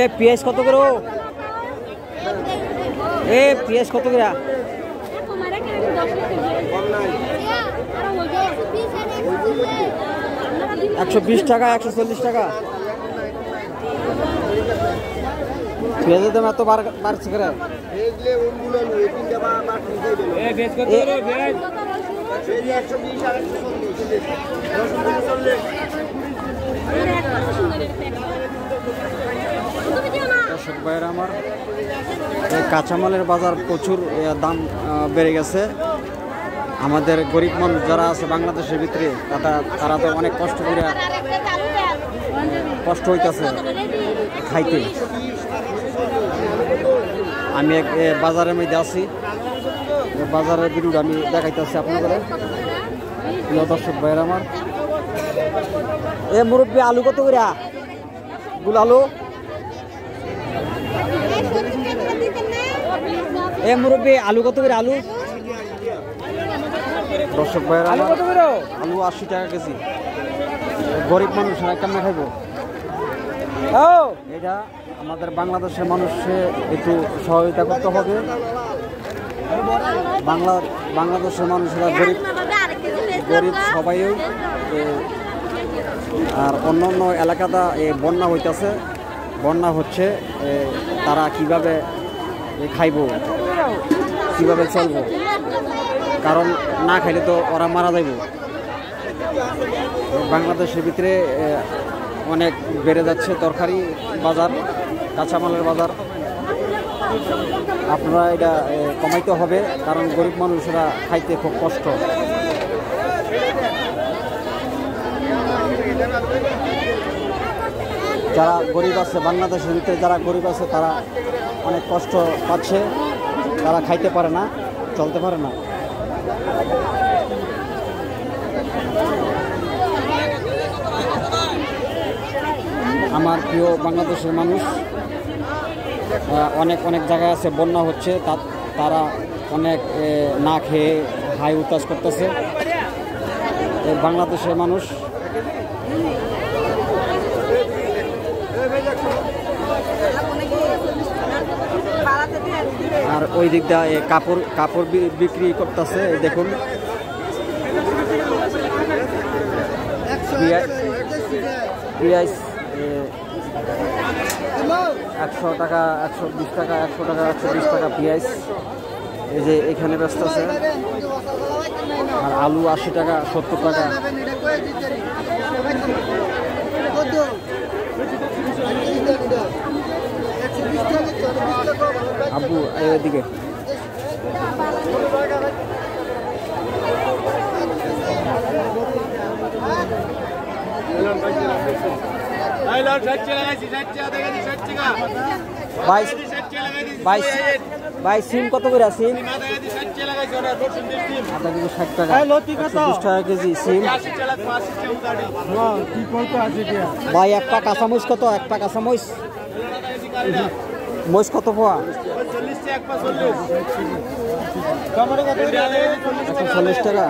এ পেঁয়াজ কত করে? এ পেঁয়াজ কত করে? 120 টাকা, 140 টাকা। পেঁয়াজের দাম এত বাড়ছে করে? দর্শক ভাইয়েরা আমার, কাঁচামালের বাজার প্রচুর দাম বেড়ে গেছে। আমাদের গরিব মানুষ যারা আছে বাংলাদেশের ভিতরে তারা তো অনেক কষ্ট হইতেছে খাইতে। আমি এক বাজারের মধ্যে আছি, বাজারের ভিডিওটা আমি দেখাইতেছি আপনাদের। দর্শক ভাইয়েরা আমার, এ মুরব্বী আলু কত করে? গুল আলু এ মুরব্বী আলু কত করে? আলু দর্শক ভাইয়েরা আলু 80 টাকা কেজি। গরিব মানুষ কেমনে খাইব? এটা আমাদের বাংলাদেশের মানুষকে একটু সহযোগিতা করতে হবে। বাংলাদেশের মানুষেরা গরিব সবাই। আর অন্য এলাকাটা বন্যা হইতেছে, বন্যা হচ্ছে, তারা কিভাবে খাইব, কিভাবে চলব? কারণ না খাইলে তো ওরা মারা যাইব। বাংলাদেশের ভিতরে অনেক বেড়ে যাচ্ছে তরকারি বাজার, কাঁচামালের বাজার। আপনারা এটা কমাইতে হবে, কারণ গরিব মানুষরা খাইতে খুব কষ্ট। যারা গরিব আছে বাংলাদেশের ভিতরে, যারা গরিব আছে তারা অনেক কষ্ট পাচ্ছে, তারা খাইতে পারে না, চলতে পারে না। আমার প্রিয় বাংলাদেশের মানুষ, অনেক জায়গায় আছে বন্যা হচ্ছে, তারা অনেক না খেয়ে হাই উতাস করতেছে। বাংলাদেশের মানুষ আর ওই দিকটা কাপড় বিক্রি করতেছে। দেখুন পেঁয়াজ 100 টাকা, 120 টাকা, 100 টাকা, 120 টাকা পেঁয়াজ এই যে এখানে ব্যস্ত আছে। আর আলু 80 টাকা, 70 টাকা। আব্বু এদিকে ভাই সিম কত করে? সিম আধা কেজি 60 টাকা, 120 টাকা কেজি সিম। ভাই এক পা কাঁচামরিচ কত? এক পা কাঁচামরিচ মরিচ কত পোয়া? 140 টাকা।